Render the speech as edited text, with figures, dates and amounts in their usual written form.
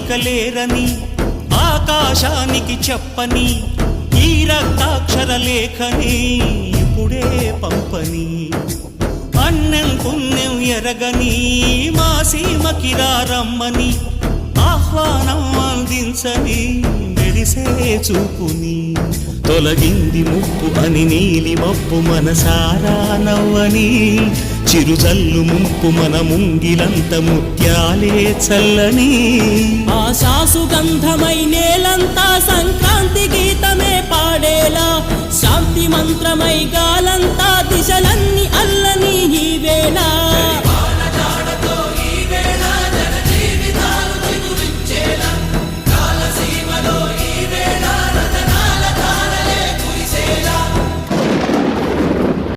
ఇక లేరని ఆకాశానికి చెప్పని ఈ రక్తాక్షర లేఖని ఇప్పుడే పంపని అన్నం పుణ్యం ఎరగని మా సీమకిరా రమ్మని ఆహ్వానం అందించని మెరిసే చూపుని తొలగింది ముప్పు అని నీలి మప్పు మనసారా నవ్వని చిరుజల్లు ముంపు మన ముంగిలంత ముత్యాలే చల్లని ఆశాసు గంధమై నేలంతా సంక్రాంతి గీతమే పాడేలా శాంతి మంత్రమై గాలంతా దిశలన్నీ